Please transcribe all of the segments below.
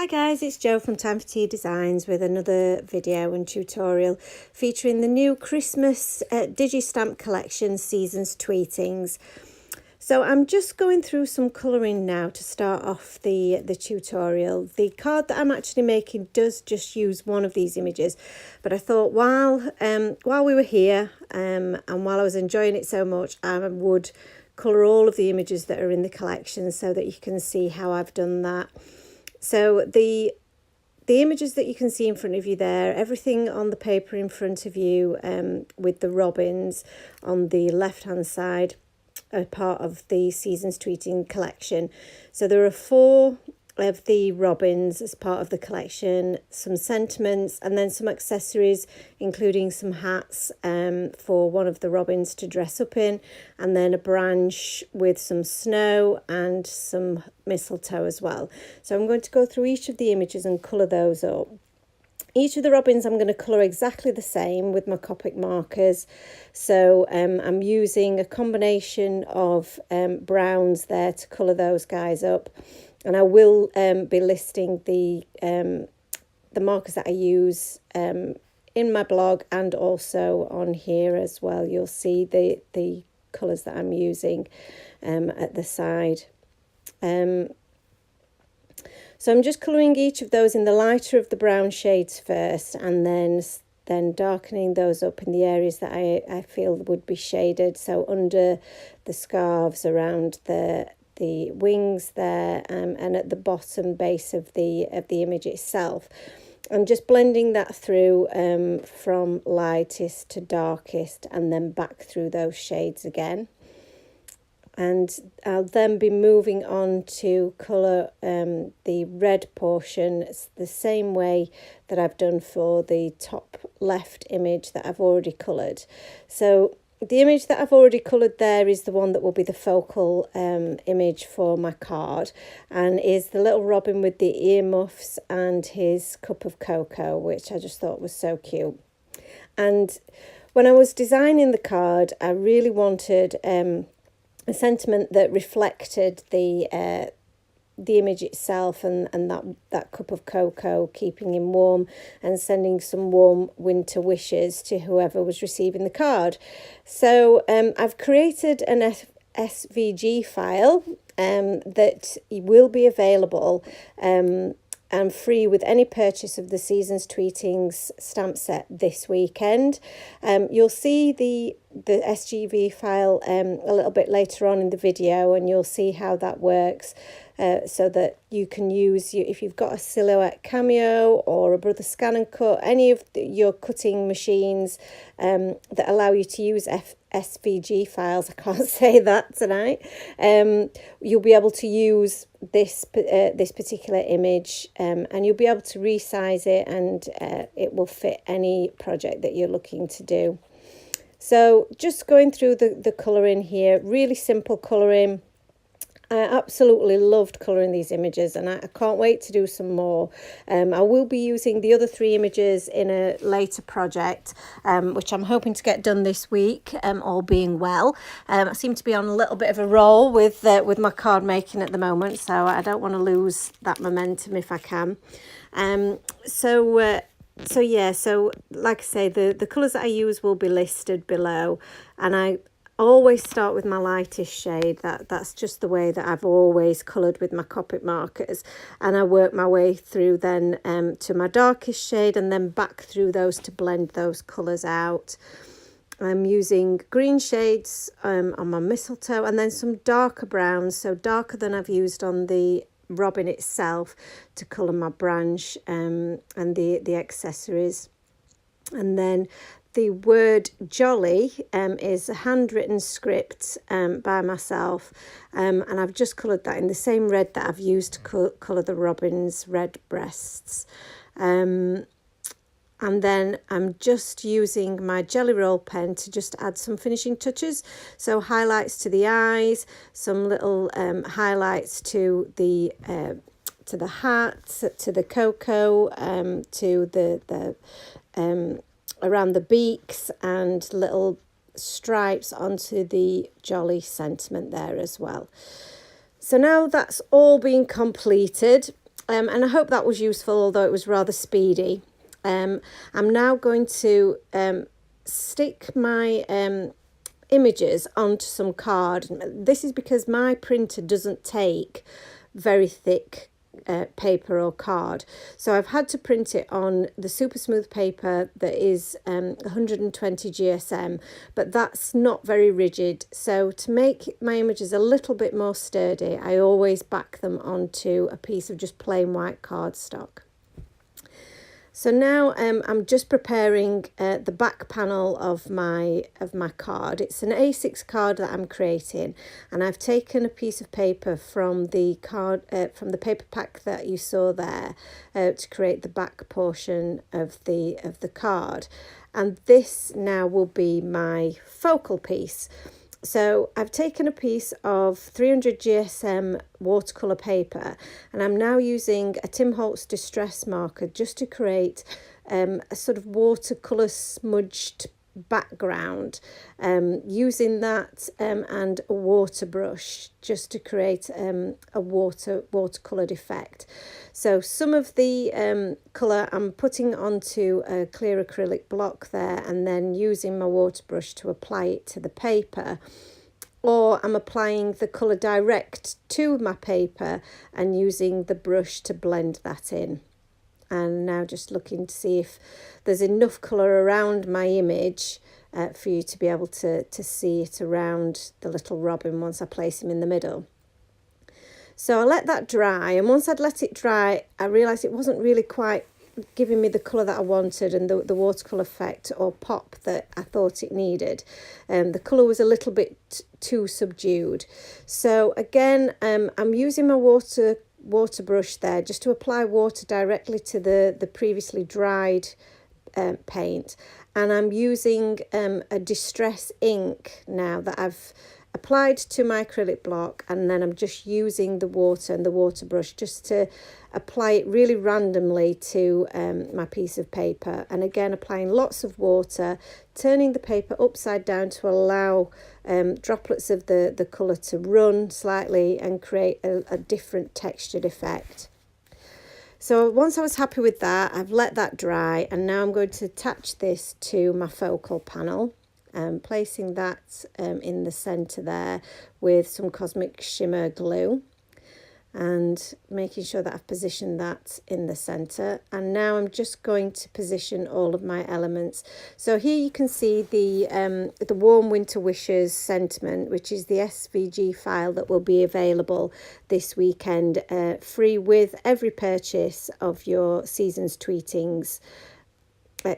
guys, it's Jo from Time for Tea Designs with another video and tutorial featuring the new Christmas Digi stamp collection, Seasons Tweetings. So I'm just going through some colouring now to start off the tutorial. The card that I'm actually making does just use one of these images, but I thought while we were here and while I was enjoying it so much, I would colour all of the images that are in the collection so that you can see how I've done that. So the images that you can see in front of you there, everything on the paper in front of you with the robins on the left hand side are part of the Seasons Tweeting collection. So there are 4 of the robins as part of the collection, some sentiments and then some accessories including some hats for one of the robins to dress up in, and then a branch with some snow and some mistletoe as well. So I'm going to go through each of the images and colour those up. Each of the robins I'm going to colour exactly the same with my Copic markers. So I'm using a combination of browns there to colour those guys up. And I will be listing the markers that I use in my blog and also on here as well. You'll see the colours that I'm using at the side. So I'm just colouring each of those in the lighter of the brown shades first, and then darkening those up in the areas that I feel would be shaded. So under the scarves, around the wings there, and at the bottom base of the image itself. I'm just blending that through from lightest to darkest and then back through those shades again. And I'll then be moving on to colour the red portion the same way that I've done for the top left image that I've already coloured. So the image that I've already coloured there is the one that will be the focal image for my card, and is the little robin with the earmuffs and his cup of cocoa, which I just thought was so cute. And when I was designing the card, I really wanted a sentiment that reflected the image itself and that cup of cocoa, keeping him warm and sending some warm winter wishes to whoever was receiving the card. So I've created an SVG file that will be available and free with any purchase of the Seasons Tweetings stamp set this weekend. You'll see the SGV file a little bit later on in the video, and you'll see how that works, so that you can use, if you've got a Silhouette Cameo or a Brother Scan and Cut, any of your cutting machines that allow you to use SVG files, I can't say that tonight, you'll be able to use this particular image, and you'll be able to resize it, and it will fit any project that you're looking to do. So just going through the colouring here, really simple colouring. I absolutely loved colouring these images, and I can't wait to do some more. I will be using the other 3 images in a later project, which I'm hoping to get done this week, all being well. I seem to be on a little bit of a roll with my card making at the moment, so I don't want to lose that momentum if I can. So yeah, so like I say, the colours that I use will be listed below, and I always start with my lightest shade. That's just the way that I've always coloured with my Copic markers, and I work my way through then to my darkest shade and then back through those to blend those colours out. I'm using green shades on my mistletoe, and then some darker browns, so darker than I've used on the robin itself, to colour my branch and the accessories. And then the word jolly is a handwritten script by myself, and I've just coloured that in the same red that I've used to colour the robin's red breasts. And then I'm just using my Jelly Roll pen to just add some finishing touches. So highlights to the eyes, some little highlights to the hat, to the cocoa, to the around the beaks, and little stripes onto the jolly sentiment there as well. So now that's all been completed, And I hope that was useful, although it was rather speedy. I'm now going to stick my images onto some card. This is because my printer doesn't take very thick paper or card, so I've had to print it on the super smooth paper that is 120 GSM, but that's not very rigid. So to make my images a little bit more sturdy, I always back them onto a piece of just plain white cardstock. So now I'm just preparing the back panel of my card. It's an A6 card that I'm creating, and I've taken a piece of paper from the card from the paper pack that you saw there to create the back portion of the card, and this now will be my focal piece. So I've taken a piece of 300 GSM watercolor paper, and I'm now using a Tim Holtz distress marker just to create a sort of watercolor smudged background, using that and a water brush just to create a watercolored effect. So some of the colour I'm putting onto a clear acrylic block there, and then using my water brush to apply it to the paper, or I'm applying the colour direct to my paper and using the brush to blend that in. And now just looking to see if there's enough colour around my image for you to be able to see it around the little robin once I place him in the middle. So I let that dry, and once I'd let it dry, I realised it wasn't really quite giving me the colour that I wanted and the watercolour effect or pop that I thought it needed. The colour was a little bit too subdued. So again, I'm using my water brush there just to apply water directly to the previously dried paint, and I'm using a distress ink now that I've applied to my acrylic block, and then I'm just using the water and the water brush just to apply it really randomly to my piece of paper, and again applying lots of water, turning the paper upside down to allow droplets of the colour to run slightly and create a different textured effect. So once I was happy with that, I've let that dry, and now I'm going to attach this to my focal panel, placing that in the centre there with some Cosmic Shimmer glue, and making sure that I've positioned that in the centre. And now I'm just going to position all of my elements. So here you can see the Warm Winter Wishes sentiment, which is the SVG file that will be available this weekend, free with every purchase of your Seasons Tweetings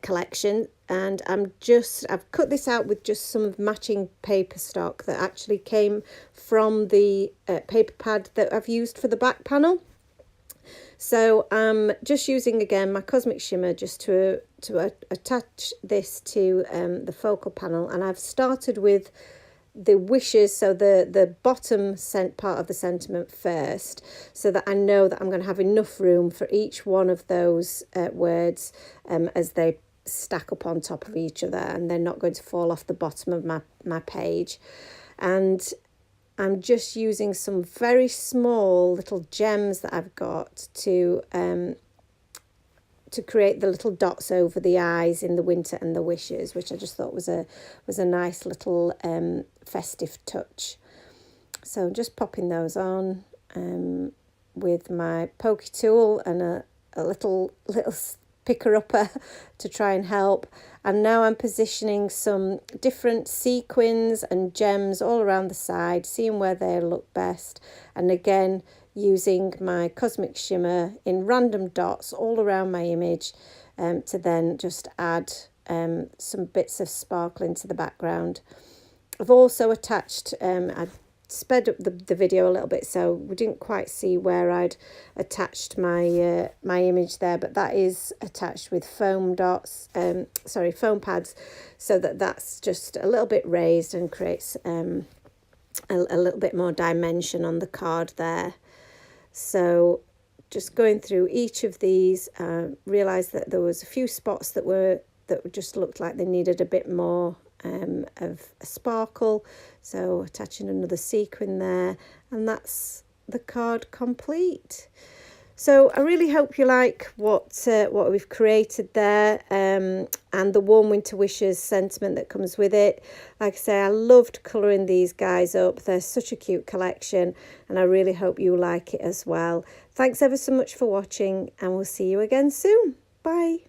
collection. And I've cut this out with just some matching paper stock that actually came from the paper pad that I've used for the back panel. So I'm just using again my Cosmic Shimmer just to attach this to the focal panel, and I've started with the wishes, so the bottom part of the sentiment first, so that I know that I'm going to have enough room for each one of those words as they stack up on top of each other, and they're not going to fall off the bottom of my page. And I'm just using some very small little gems that I've got to create the little dots over the eyes in the winter and the wishes, which I just thought was a nice little festive touch. So I'm just popping those on with my pokey tool and a little picker-upper to try and help. And now I'm positioning some different sequins and gems all around the side, seeing where they look best, and again using my Cosmic Shimmer in random dots all around my image to then just add some bits of sparkle into the background. I've also attached, I sped up the video a little bit, so we didn't quite see where I'd attached my my image there, but that is attached with foam pads, so that's just a little bit raised and creates a little bit more dimension on the card there. So just going through each of these, realised that there was a few spots that just looked like they needed a bit more of a sparkle, so attaching another sequin there, and that's the card complete. So I really hope you like what we've created there, and the warm winter wishes sentiment that comes with it. Like I say, I loved colouring these guys up. They're such a cute collection, and I really hope you like it as well. Thanks ever so much for watching, and we'll see you again soon. Bye.